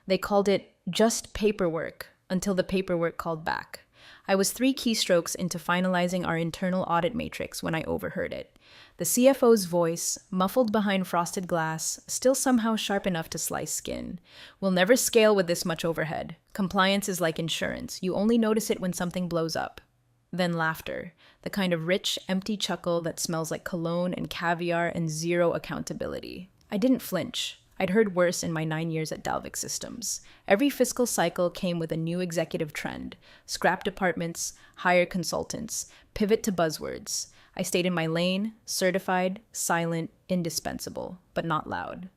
They called it just paperwork until the paperwork called back. I was 3 keystrokes into finalizing our internal audit matrix when I overheard it. The CFO's voice, muffled behind frosted glass, still somehow sharp enough to slice skin. We'll never scale with this much overhead. Compliance is like insurance. You only notice it when something blows up. Then laughter, the kind of rich, empty chuckle that smells like cologne and caviar and zero accountability. I didn't flinch. I'd heard worse in my 9 years at Dalvik Systems. Every fiscal cycle came with a new executive trend: scrap departments, hire consultants, pivot to buzzwords. I stayed in my lane, certified, silent, indispensable, but not loud.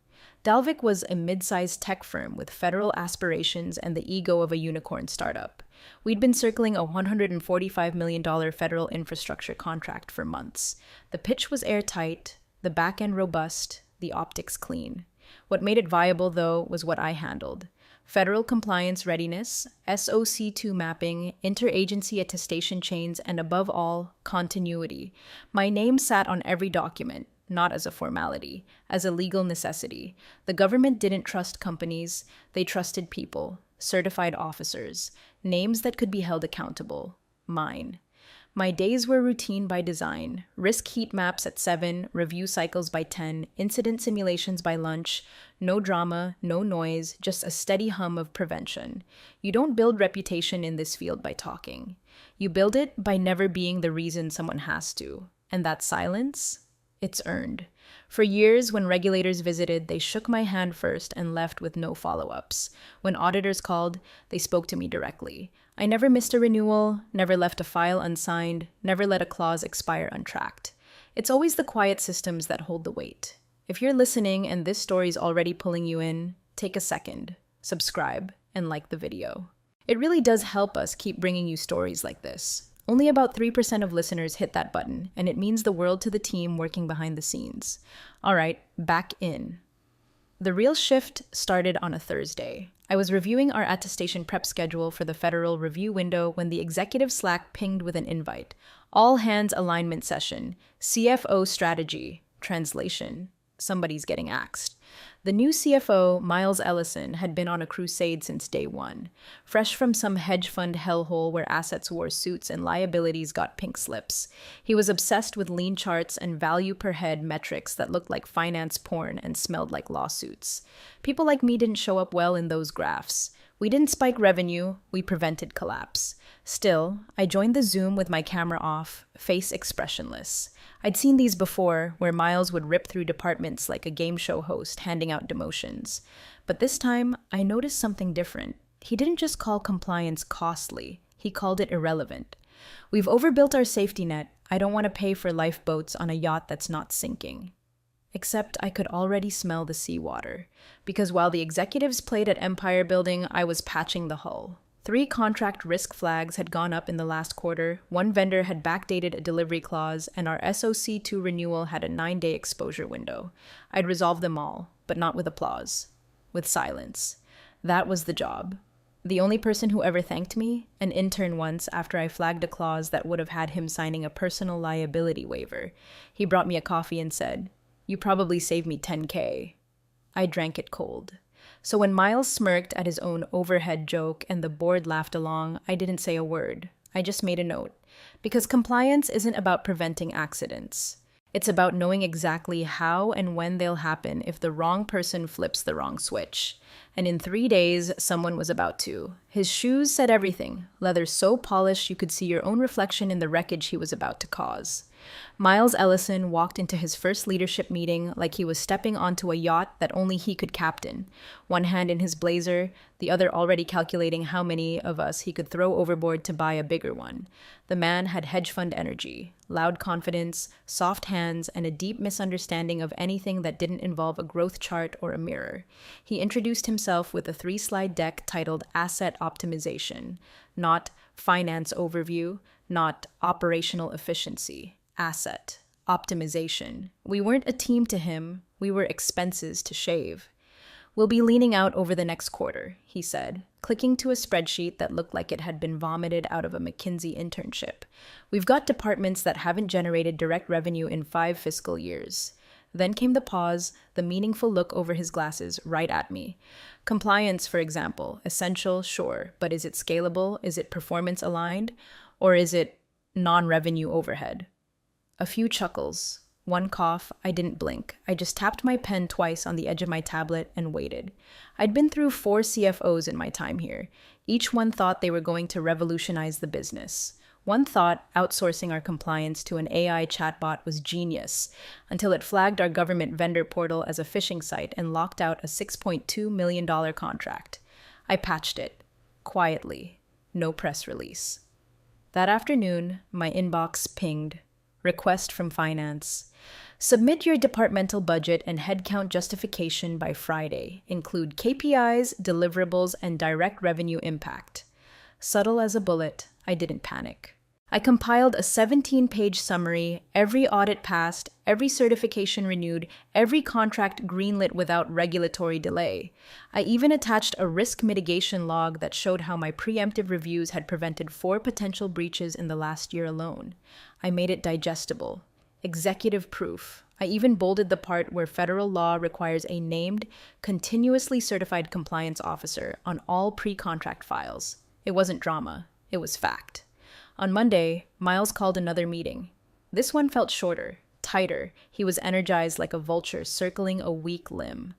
Dalvik was a mid-sized tech firm with federal aspirations and the ego of a unicorn startup. We'd been circling a $145 million federal infrastructure contract for months. The pitch was airtight, the back end robust, the optics clean. What made it viable, though, was what I handled: federal compliance readiness, SOC2 mapping, interagency attestation chains, and above all, continuity. My name sat on every document, not as a formality, as a legal necessity. The government didn't trust companies, they trusted people, certified officers, names that could be held accountable. Mine. My days were routine by design: risk heat maps at 7, review cycles by 10, incident simulations by lunch, no drama, no noise, just a steady hum of prevention. You don't build reputation in this field by talking. You build it by never being the reason someone has to. And that silence? It's earned. For years, when regulators visited, they shook my hand first and left with no follow-ups. When auditors called, they spoke to me directly. I never missed a renewal, never left a file unsigned, never let a clause expire untracked. It's always the quiet systems that hold the weight. If you're listening and this story's already pulling you in, take a second, subscribe, and like the video. It really does help us keep bringing you stories like this. Only about 3% of listeners hit that button, and it means the world to the team working behind the scenes. All right, back in. The real shift started on a Thursday. I was reviewing our attestation prep schedule for the federal review window when the executive Slack pinged with an invite. All hands alignment session, CFO strategy, translation. Somebody's getting axed. The new CFO, Miles Ellison, had been on a crusade since day one. Fresh from some hedge fund hellhole where assets wore suits and liabilities got pink slips. He was obsessed with lean charts and value per head metrics that looked like finance porn and smelled like lawsuits. People like me didn't show up well in those graphs. We didn't spike revenue, we prevented collapse. Still, I joined the Zoom with my camera off, face expressionless. I'd seen these before, where Miles would rip through departments like a game show host handing out demotions. But this time, I noticed something different. He didn't just call compliance costly, he called it irrelevant. We've overbuilt our safety net. I don't want to pay for lifeboats on a yacht that's not sinking. Except I could already smell the seawater, because while the executives played at empire building, I was patching the hull. 3 contract risk flags had gone up in the last quarter, 1 vendor had backdated a delivery clause, and our SOC2 renewal had a 9-day exposure window. I'd resolved them all, but not with applause. With silence. That was the job. The only person who ever thanked me? An intern once after I flagged a clause that would have had him signing a personal liability waiver. He brought me a coffee and said, "You probably saved me $10K. I drank it cold. So when Miles smirked at his own overhead joke and the board laughed along, I didn't say a word. I just made a note. Because compliance isn't about preventing accidents. It's about knowing exactly how and when they'll happen if the wrong person flips the wrong switch. And in 3 days, someone was about to. His shoes said everything, leather so polished you could see your own reflection in the wreckage he was about to cause. Miles Ellison walked into his first leadership meeting like he was stepping onto a yacht that only he could captain, one hand in his blazer, the other already calculating how many of us he could throw overboard to buy a bigger one. The man had hedge fund energy, loud confidence, soft hands, and a deep misunderstanding of anything that didn't involve a growth chart or a mirror. He introduced himself with a 3-slide deck titled Asset Optimization, not Finance Overview, not Operational Efficiency. Asset optimization. We weren't a team to him, we were expenses to shave. "We'll be leaning out over the next quarter," he said, clicking to a spreadsheet that looked like it had been vomited out of a McKinsey internship. "We've got departments that haven't generated direct revenue in 5 fiscal years. Then came the pause, the meaningful look over his glasses right at me. Compliance, for example, essential, sure, but is it scalable? Is it performance aligned? Or is it non-revenue overhead? A few chuckles. One cough, I didn't blink. I just tapped my pen twice on the edge of my tablet and waited. I'd been through 4 CFOs in my time here. Each one thought they were going to revolutionize the business. One thought outsourcing our compliance to an AI chatbot was genius, until it flagged our government vendor portal as a phishing site and locked out a $6.2 million contract. I patched it. Quietly. No press release. That afternoon, my inbox pinged. Request from finance. Submit your departmental budget and headcount justification by Friday. Include KPIs, deliverables, and direct revenue impact. Subtle as a bullet, I didn't panic. I compiled a 17-page summary, every audit passed, every certification renewed, every contract greenlit without regulatory delay. I even attached a risk mitigation log that showed how my preemptive reviews had prevented 4 potential breaches in the last year alone. I made it digestible. Executive proof. I even bolded the part where federal law requires a named, continuously certified compliance officer on all pre-contract files. It wasn't drama. It was fact. On Monday, Miles called another meeting. This one felt shorter, tighter. He was energized like a vulture circling a weak limb.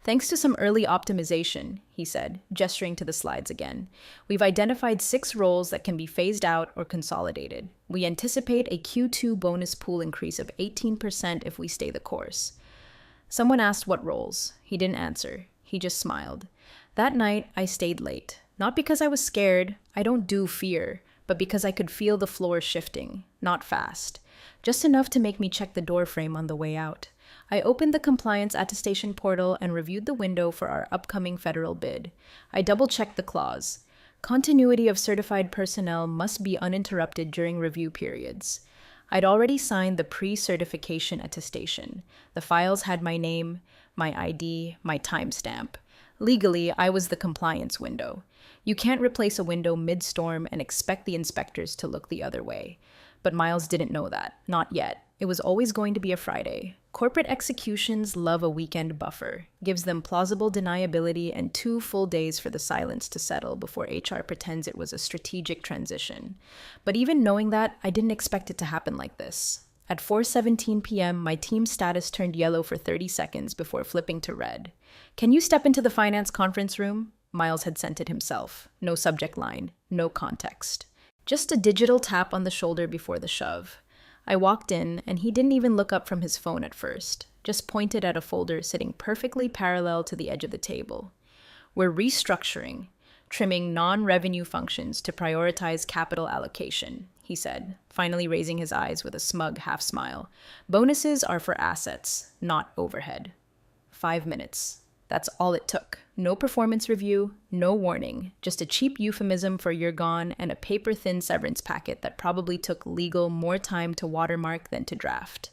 Thanks to some early optimization, he said, gesturing to the slides again, we've identified 6 roles that can be phased out or consolidated. We anticipate a Q2 bonus pool increase of 18% if we stay the course. Someone asked what roles. He didn't answer. He just smiled. That night, I stayed late. Not because I was scared. I don't do fear. But because I could feel the floor shifting, not fast. Just enough to make me check the door frame on the way out. I opened the compliance attestation portal and reviewed the window for our upcoming federal bid. I double-checked the clause. Continuity of certified personnel must be uninterrupted during review periods. I'd already signed the pre-certification attestation. The files had my name, my ID, my timestamp. Legally, I was the compliance window. You can't replace a window mid-storm and expect the inspectors to look the other way. But Miles didn't know that. Not yet. It was always going to be a Friday. Corporate executions love a weekend buffer. Gives them plausible deniability and 2 full days for the silence to settle before HR pretends it was a strategic transition. But even knowing that, I didn't expect it to happen like this. At 4:17 p.m., my team's status turned yellow for 30 seconds before flipping to red. Can you step into the finance conference room? Miles had sent it himself. No subject line, no context. Just a digital tap on the shoulder before the shove. I walked in, and he didn't even look up from his phone at first, just pointed at a folder sitting perfectly parallel to the edge of the table. We're restructuring, trimming non-revenue functions to prioritize capital allocation, he said, finally raising his eyes with a smug half-smile. Bonuses are for assets, not overhead. 5 minutes. That's all it took. No performance review, no warning, just a cheap euphemism for you're gone and a paper-thin severance packet that probably took legal more time to watermark than to draft.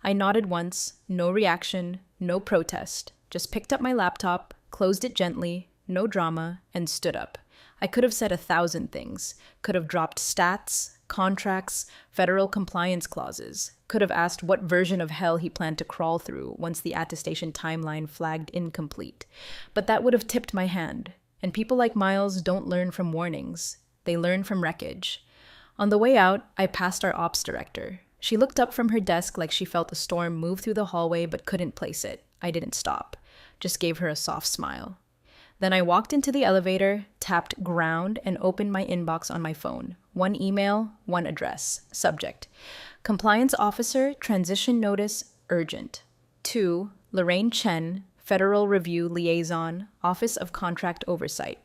I nodded once, no reaction, no protest, just picked up my laptop, closed it gently, no drama, and stood up. I could have said 1,000 things, could have dropped stats, contracts, federal compliance clauses, could have asked what version of hell he planned to crawl through once the attestation timeline flagged incomplete. But that would have tipped my hand. And people like Miles don't learn from warnings. They learn from wreckage. On the way out, I passed our ops director. She looked up from her desk like she felt a storm move through the hallway but couldn't place it. I didn't stop. Just gave her a soft smile. Then I walked into the elevator, tapped ground, and opened my inbox on my phone. 1 email, 1 address. Subject: Compliance Officer, Transition Notice, Urgent. 2. Lorraine Chen, Federal Review Liaison, Office of Contract Oversight.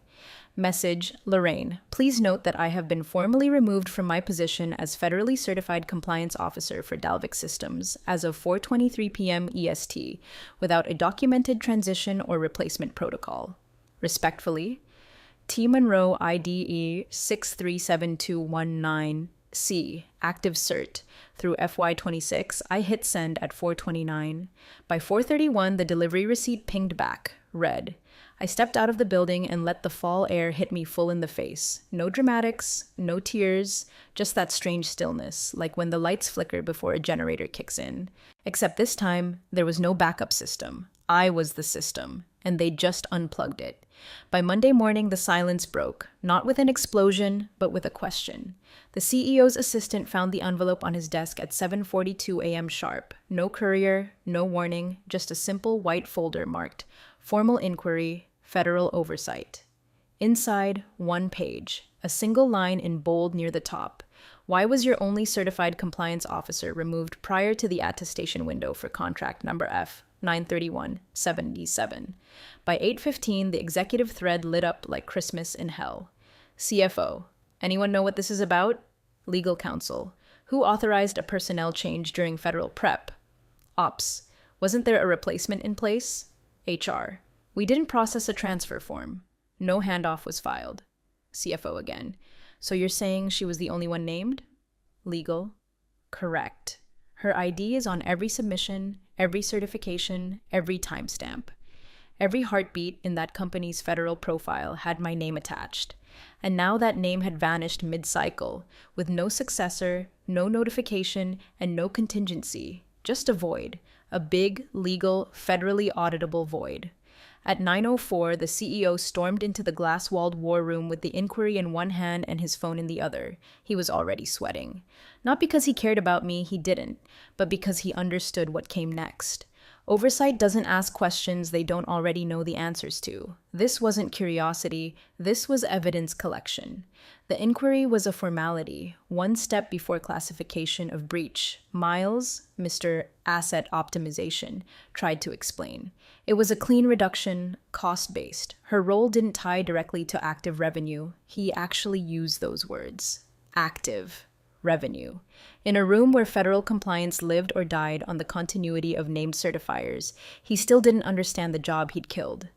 Message: Lorraine, please note that I have been formally removed from my position as Federally Certified Compliance Officer for Dalvik Systems as of 4:23 p.m. EST, without a documented transition or replacement protocol. Respectfully, T. Monroe IDE 637219C, active cert. Through FY26, I hit send at 4:29. By 4:31, the delivery receipt pinged back, read, I stepped out of the building and let the fall air hit me full in the face. No dramatics, no tears, just that strange stillness, like when the lights flicker before a generator kicks in. Except this time, there was no backup system. I was the system, and they just unplugged it. By Monday morning, the silence broke, not with an explosion, but with a question. The CEO's assistant found the envelope on his desk at 7:42 a.m. sharp. No courier, no warning, just a simple white folder marked Formal Inquiry, Federal Oversight. Inside, one page, a single line in bold near the top. Why was your only certified compliance officer removed prior to the attestation window for contract number F 931-77? By 8:15, the executive thread lit up like Christmas in hell. CFO. Anyone know what this is about? Legal counsel. Who authorized a personnel change during federal prep? Ops. Wasn't there a replacement in place? HR. We didn't process a transfer form. No handoff was filed. CFO again. So you're saying she was the only one named? Legal. Correct. Her ID is on every submission, every certification, every timestamp. Every heartbeat in that company's federal profile had my name attached. And now that name had vanished mid-cycle, with no successor, no notification, and no contingency. Just a void. A big, legal, federally auditable void. At 9:04, the CEO stormed into the glass-walled war room with the inquiry in one hand and his phone in the other. He was already sweating. Not because he cared about me, he didn't, but because he understood what came next. Oversight doesn't ask questions they don't already know the answers to. This wasn't curiosity, this was evidence collection. The inquiry was a formality, one step before classification of breach. Miles, Mr. Asset Optimization, tried to explain. It was a clean reduction, cost-based. Her role didn't tie directly to active revenue. He actually used those words. Active revenue. In a room where federal compliance lived or died on the continuity of named certifiers, he still didn't understand the job he'd killed.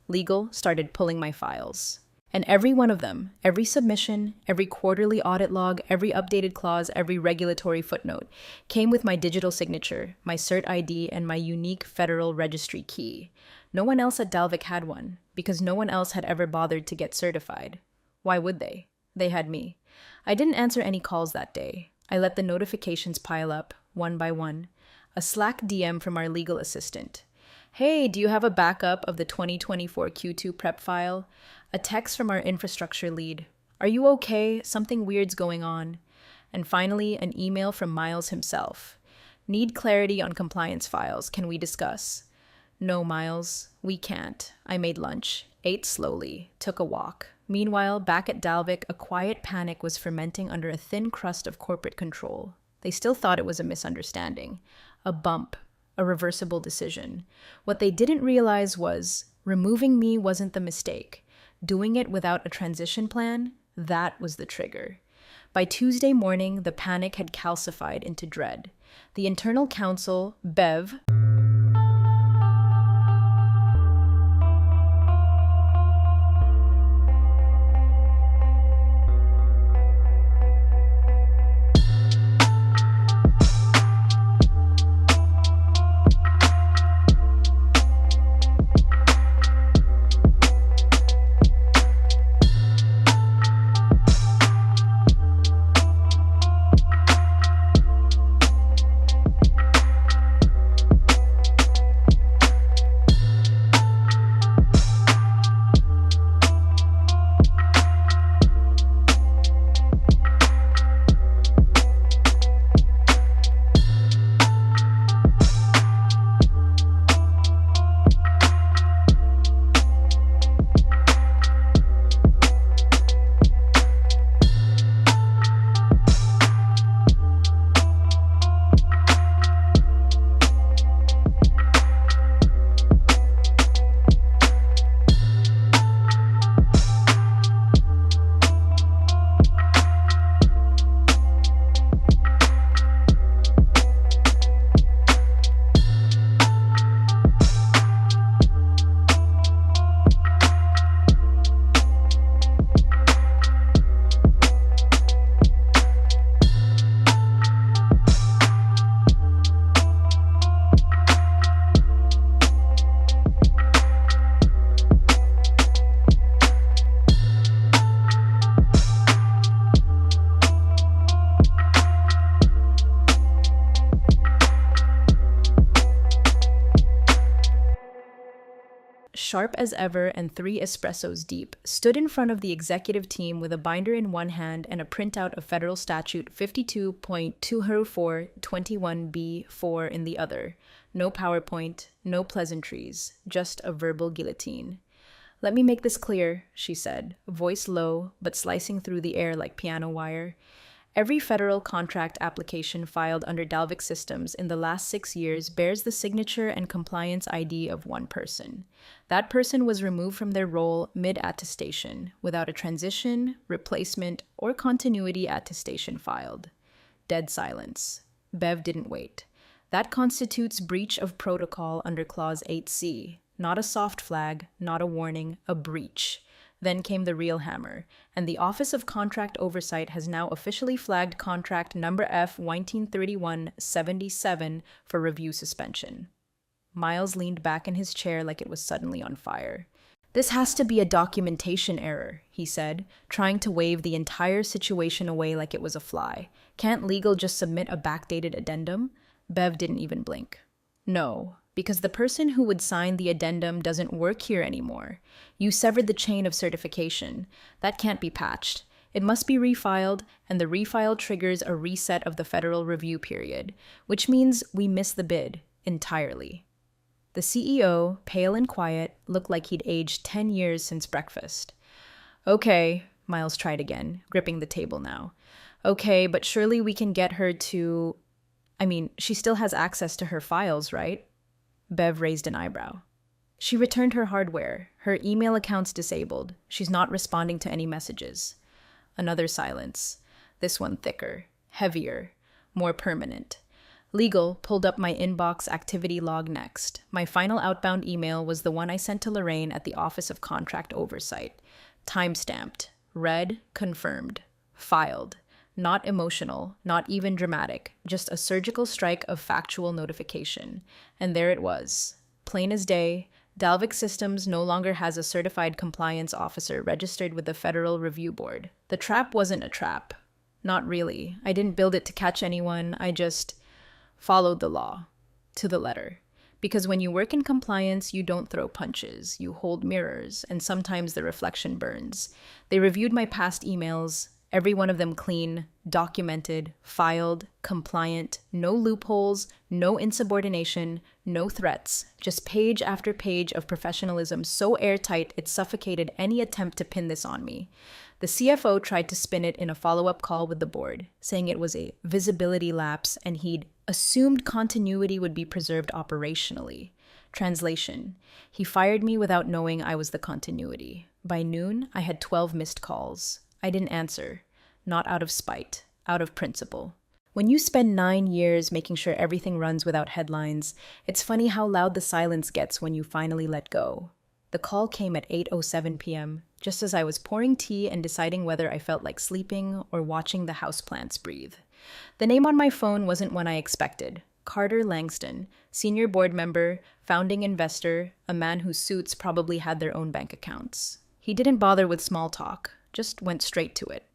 Legal started pulling my files. And every one of them, every submission, every quarterly audit log, every updated clause, every regulatory footnote, came with my digital signature, my cert ID, and my unique federal registry key. No one else at Dalvik had one, because no one else had ever bothered to get certified. Why would they? They had me. I didn't answer any calls that day. I let the notifications pile up, one by one. A Slack DM from our legal assistant. Hey, do you have a backup of the 2024 Q2 prep file? A text from our infrastructure lead. Are you okay? Something weird's going on. And finally, an email from Miles himself. Need clarity on compliance files. Can we discuss? No, Miles, we can't. I made lunch, ate slowly, took a walk. Meanwhile, back at Dalvik, a quiet panic was fermenting under a thin crust of corporate control. They still thought it was a misunderstanding, a bump, a reversible decision. What they didn't realize was removing me wasn't the mistake. Doing it without a transition plan, that was the trigger. By Tuesday morning, the panic had calcified into dread. The internal counsel, Bev, sharp as ever and 3 espressos deep, stood in front of the executive team with a binder in one hand and a printout of Federal Statute 52.20421B4 in the other. No PowerPoint, no pleasantries, just a verbal guillotine. "Let me make this clear," she said, voice low but slicing through the air like piano wire. "Every federal contract application filed under Dalvik Systems in the last 6 years bears the signature and compliance ID of one person. That person was removed from their role mid-attestation, without a transition, replacement, or continuity attestation filed." Dead silence. Bev didn't wait. "That constitutes breach of protocol under Clause 8C. Not a soft flag, not a warning, a breach." Then came the real hammer, and the Office of Contract Oversight has now officially flagged contract number F 1931-77 for review suspension. Miles leaned back in his chair like it was suddenly on fire. "This has to be a documentation error," he said, trying to wave the entire situation away like it was a fly. "Can't legal just submit a backdated addendum?" Bev didn't even blink. "No, because the person who would sign the addendum doesn't work here anymore. You severed the chain of certification. That can't be patched. It must be refiled, and the refile triggers a reset of the federal review period, which means we miss the bid entirely." The CEO, pale and quiet, looked like he'd aged 10 years since breakfast. "Okay," Miles tried again, gripping the table now. "Okay, but surely we can get her to... she still has access to her files, right?" Bev raised an eyebrow. "She returned her hardware. Her email account's disabled. She's not responding to any messages." Another silence. This one thicker, heavier, more permanent. Legal pulled up my inbox activity log next. My final outbound email was the one I sent to Lorraine at the Office of Contract Oversight. Time-stamped. Read, confirmed. Filed. Not emotional, not even dramatic, just a surgical strike of factual notification. And there it was. Plain as day, Dalvik Systems no longer has a certified compliance officer registered with the Federal Review Board. The trap wasn't a trap. Not really. I didn't build it to catch anyone. I just followed the law. To the letter. Because when you work in compliance, you don't throw punches. You hold mirrors, and sometimes the reflection burns. They reviewed my past emails, every one of them clean, documented, filed, compliant, no loopholes, no insubordination, no threats, just page after page of professionalism so airtight it suffocated any attempt to pin this on me. The CFO tried to spin it in a follow-up call with the board, saying it was a visibility lapse and he'd assumed continuity would be preserved operationally. Translation: he fired me without knowing I was the continuity. By noon, I had 12 missed calls. I didn't answer. Not out of spite, out of principle. When you spend 9 years making sure everything runs without headlines, it's funny how loud the silence gets when you finally let go. The call came at 8:07 p.m., just as I was pouring tea and deciding whether I felt like sleeping or watching the houseplants breathe. The name on my phone wasn't one I expected. Carter Langston, senior board member, founding investor, a man whose suits probably had their own bank accounts. He didn't bother with small talk, just went straight to it.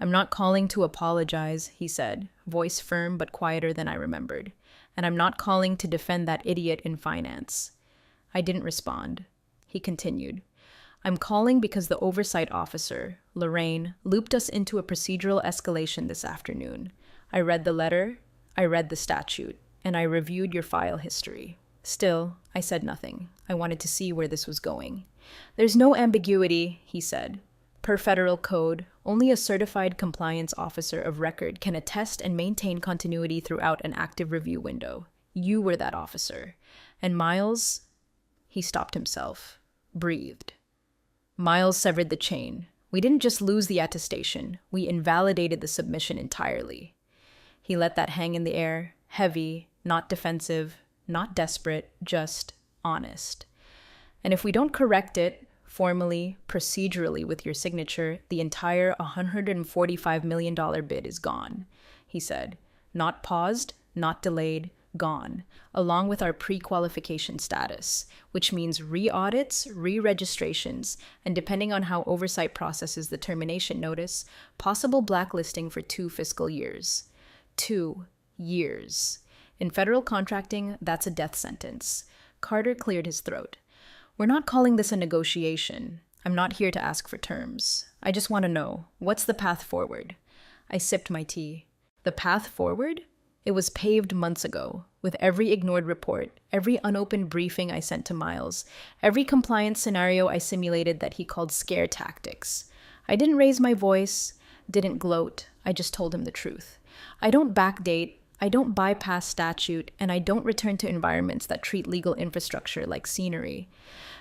"I'm not calling to apologize," he said, voice firm but quieter than I remembered. "And I'm not calling to defend that idiot in finance." I didn't respond. He continued. "I'm calling because the oversight officer, Lorraine, looped us into a procedural escalation this afternoon. I read the letter, I read the statute, and I reviewed your file history. Still, I said nothing. I wanted to see where this was going. There's no ambiguity," he said. "Per federal code, only a certified compliance officer of record can attest and maintain continuity throughout an active review window. You were that officer. And Miles..." He stopped himself, breathed. "Miles severed the chain. We didn't just lose the attestation, we invalidated the submission entirely." He let that hang in the air, heavy, not defensive, not desperate, just honest. "And if we don't correct it, formally, procedurally with your signature, the entire $145 million bid is gone," he said. "Not paused, not delayed, gone, along with our pre-qualification status, which means re-audits, re-registrations, and depending on how oversight processes the termination notice, possible blacklisting for 2 fiscal years. 2 years. In federal contracting, that's a death sentence." Carter cleared his throat. We're not calling this a negotiation. I'm not here to ask for terms. I just want to know, what's the path forward? I sipped my tea. The path forward? It was paved months ago, with every ignored report, every unopened briefing I sent to Miles, every compliance scenario I simulated that he called scare tactics. I didn't raise my voice, didn't gloat, I just told him the truth. I don't backdate, I don't bypass statute, and I don't return to environments that treat legal infrastructure like scenery.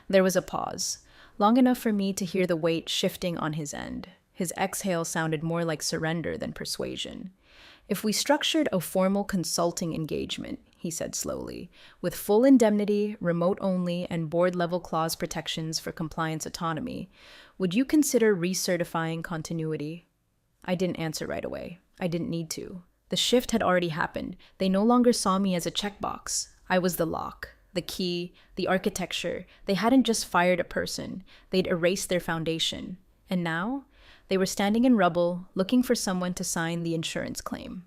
There was a pause, long enough for me to hear the weight shifting on his end. His exhale sounded more like surrender than persuasion. If we structured a formal consulting engagement, he said slowly, with full indemnity, remote only, and board-level clause protections for compliance autonomy, would you consider recertifying continuity? I didn't answer right away. I didn't need to. The shift had already happened. They no longer saw me as a checkbox. I was the lock, the key, the architecture. They hadn't just fired a person. They'd erased their foundation. And now? They were standing in rubble, looking for someone to sign the insurance claim.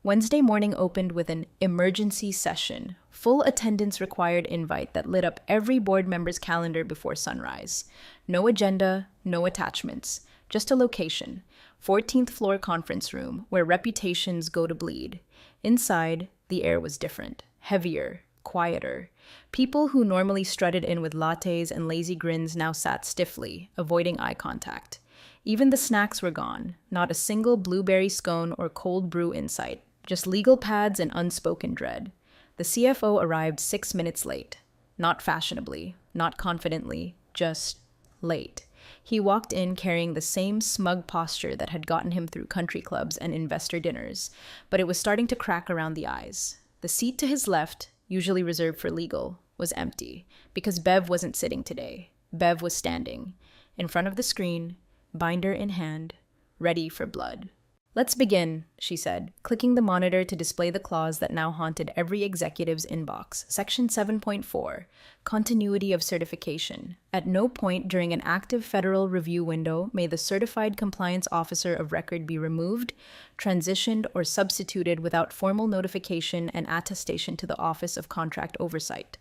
Wednesday morning opened with an emergency session, full attendance required invite that lit up every board member's calendar before sunrise. No agenda, no attachments, just a location, 14th floor conference room where reputations go to bleed. Inside, the air was different, heavier, quieter. People who normally strutted in with lattes and lazy grins now sat stiffly, avoiding eye contact. Even the snacks were gone, not a single blueberry scone or cold brew in sight, just legal pads and unspoken dread. The CFO arrived 6 minutes late. Not fashionably, not confidently, just late. He walked in carrying the same smug posture that had gotten him through country clubs and investor dinners, but it was starting to crack around the eyes. The seat to his left, usually reserved for legal, was empty, because Bev wasn't sitting today. Bev was standing, in front of the screen, binder in hand, ready for blood. "Let's begin," she said, clicking the monitor to display the clause that now haunted every executive's inbox. Section 7.4, Continuity of Certification. At no point during an active federal review window may the certified compliance officer of record be removed, transitioned, or substituted without formal notification and attestation to the Office of Contract Oversight.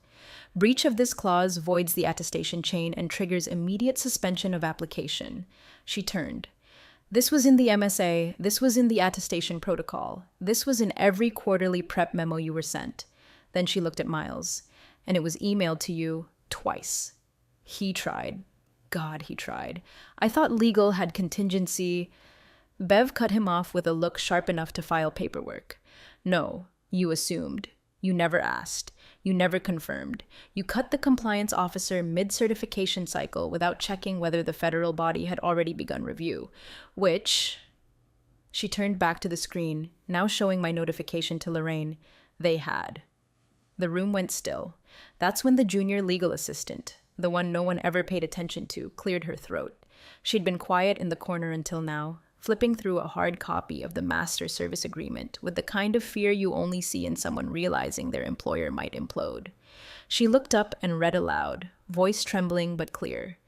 Breach of this clause voids the attestation chain and triggers immediate suspension of application. She turned. This was in the MSA, this was in the attestation protocol, this was in every quarterly prep memo you were sent. Then she looked at Miles, and it was emailed to you twice. He tried. God, he tried. I thought legal had contingency. Bev cut him off with a look sharp enough to file paperwork. No, you assumed. You never asked. You never confirmed. You cut the compliance officer mid-certification cycle without checking whether the federal body had already begun review, which... She turned back to the screen, now showing my notification to Lorraine. They had. The room went still. That's when the junior legal assistant, the one no one ever paid attention to, cleared her throat. She'd been quiet in the corner until now, flipping through a hard copy of the master service agreement with the kind of fear you only see in someone realizing their employer might implode. She looked up and read aloud, voice trembling but clear.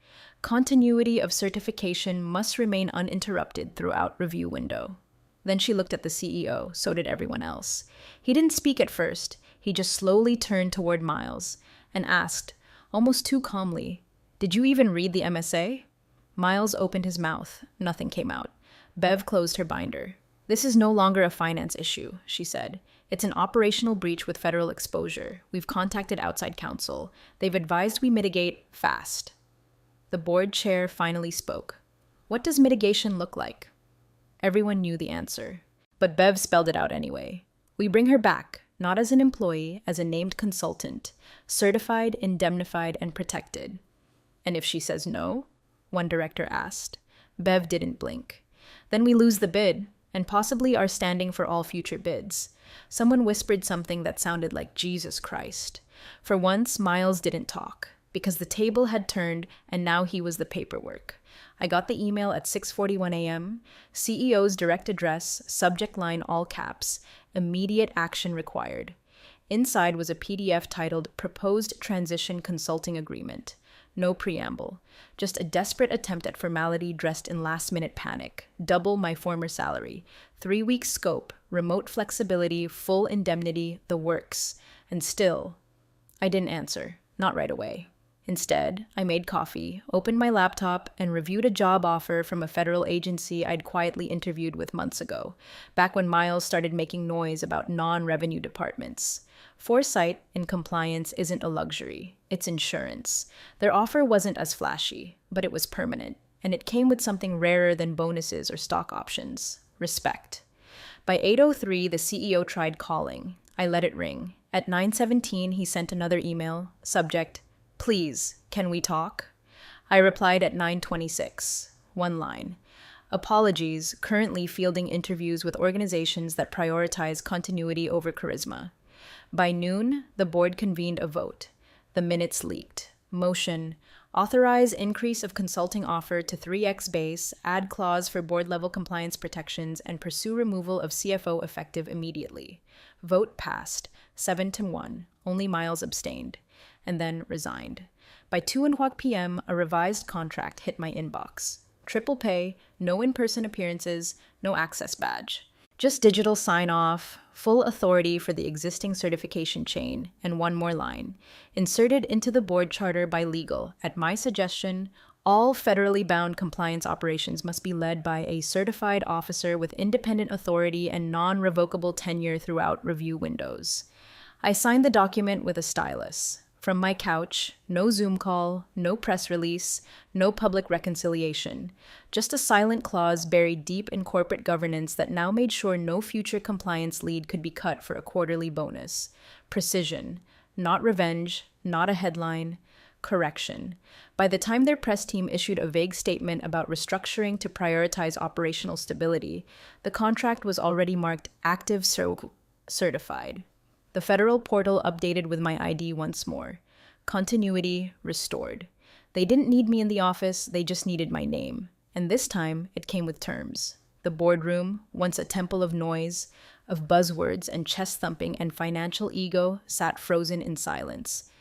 Continuity of certification must remain uninterrupted throughout review window. Then she looked at the CEO, so did everyone else. He didn't speak at first. He just slowly turned toward Miles and asked, almost too calmly, "Did you even read the MSA?" Miles opened his mouth. Nothing came out. Bev closed her binder. "This is no longer a finance issue," she said. "It's an operational breach with federal exposure. We've contacted outside counsel. They've advised we mitigate fast." The board chair finally spoke. "What does mitigation look like?" Everyone knew the answer, but Bev spelled it out anyway. "We bring her back, not as an employee, as a named consultant, certified, indemnified, and protected." "And if she says no?" one director asked. Bev didn't blink. "Then we lose the bid, and possibly are standing for all future bids." Someone whispered something that sounded like Jesus Christ. For once, Miles didn't talk, because the table had turned and now he was the paperwork. I got the email at 6:41 a.m., CEO's direct address, subject line all caps, immediate action required. Inside was a PDF titled Proposed Transition Consulting Agreement. No preamble. Just a desperate attempt at formality dressed in last-minute panic. Double my former salary. 3-week scope, remote flexibility, full indemnity, the works. And still, I didn't answer. Not right away. Instead, I made coffee, opened my laptop, and reviewed a job offer from a federal agency I'd quietly interviewed with months ago, back when Miles started making noise about non-revenue departments. Foresight in compliance isn't a luxury, it's insurance. Their offer wasn't as flashy, but it was permanent, and it came with something rarer than bonuses or stock options: respect. By 8:03, the CEO tried calling. I let it ring. At 9:17, he sent another email, subject, "Please, can we talk?" I replied at 9:26, one line. "Apologies, currently fielding interviews with organizations that prioritize continuity over charisma." By noon, the board convened a vote. The minutes leaked. Motion: authorize increase of consulting offer to 3x base, add clause for board-level compliance protections, and pursue removal of CFO effective immediately. Vote passed, 7-1. Only Miles abstained, and then resigned. By 2:00 p.m., a revised contract hit my inbox. Triple pay, no in-person appearances, no access badge. Just digital sign-off, full authority for the existing certification chain, and one more line. Inserted into the board charter by legal, at my suggestion, all federally bound compliance operations must be led by a certified officer with independent authority and non-revocable tenure throughout review windows. I signed the document with a stylus. From my couch, no Zoom call, no press release, no public reconciliation. Just a silent clause buried deep in corporate governance that now made sure no future compliance lead could be cut for a quarterly bonus. Precision. Not revenge, not a headline. Correction. By the time their press team issued a vague statement about restructuring to prioritize operational stability, the contract was already marked active certified. The federal portal updated with my ID once more. Continuity restored. They didn't need me in the office, they just needed my name. And this time, it came with terms. The boardroom, once a temple of noise, of buzzwords and chest thumping and financial ego, sat frozen in silence.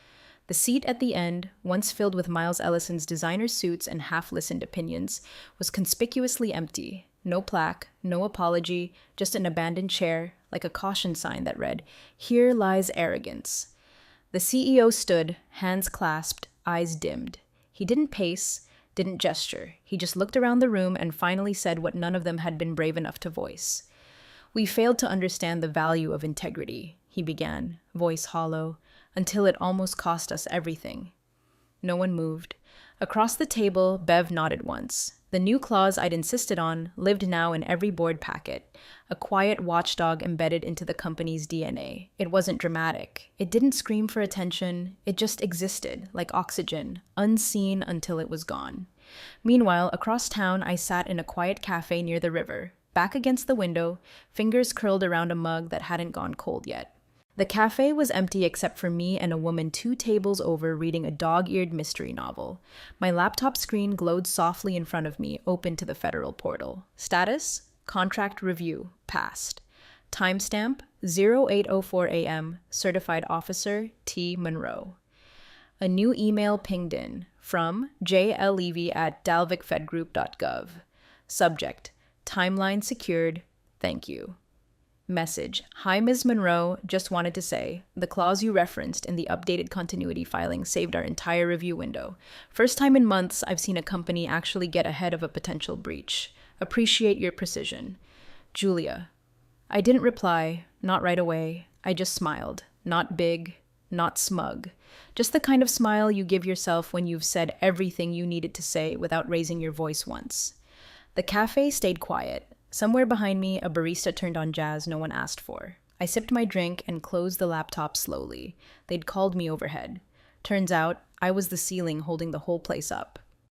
The seat at the end, once filled with Miles Ellison's designer suits and half-listened opinions, was conspicuously empty. No plaque, no apology, just an abandoned chair, like a caution sign that read, "Here lies arrogance." The CEO stood, hands clasped, eyes dimmed. He didn't pace, didn't gesture. He just looked around the room and finally said what none of them had been brave enough to voice. "We failed to understand the value of integrity," he began, voice hollow, "until it almost cost us everything." No one moved. Across the table, Bev nodded once. The new clause I'd insisted on lived now in every board packet, a quiet watchdog embedded into the company's DNA. It wasn't dramatic. It didn't scream for attention. It just existed, like oxygen, unseen until it was gone. Meanwhile, across town, I sat in a quiet cafe near the river, back against the window, fingers curled around a mug that hadn't gone cold yet. The cafe was empty except for me and a woman 2 tables over reading a dog-eared mystery novel. My laptop screen glowed softly in front of me, open to the federal portal. Status: contract review, passed. Timestamp: 08:04 a.m., certified officer T. Monroe. A new email pinged in, from jllevy@dalvicfedgroup.gov. Subject: timeline secured, thank you. Message: Hi, Ms. Monroe. Just wanted to say, the clause you referenced in the updated continuity filing saved our entire review window. First time in months I've seen a company actually get ahead of a potential breach. Appreciate your precision. Julia. I didn't reply, not right away. I just smiled. Not big, not smug. Just the kind of smile you give yourself when you've said everything you needed to say without raising your voice once. The cafe stayed quiet. Somewhere behind me, a barista turned on jazz no one asked for. I sipped my drink and closed the laptop slowly. They'd called me overhead. Turns out, I was the ceiling holding the whole place up.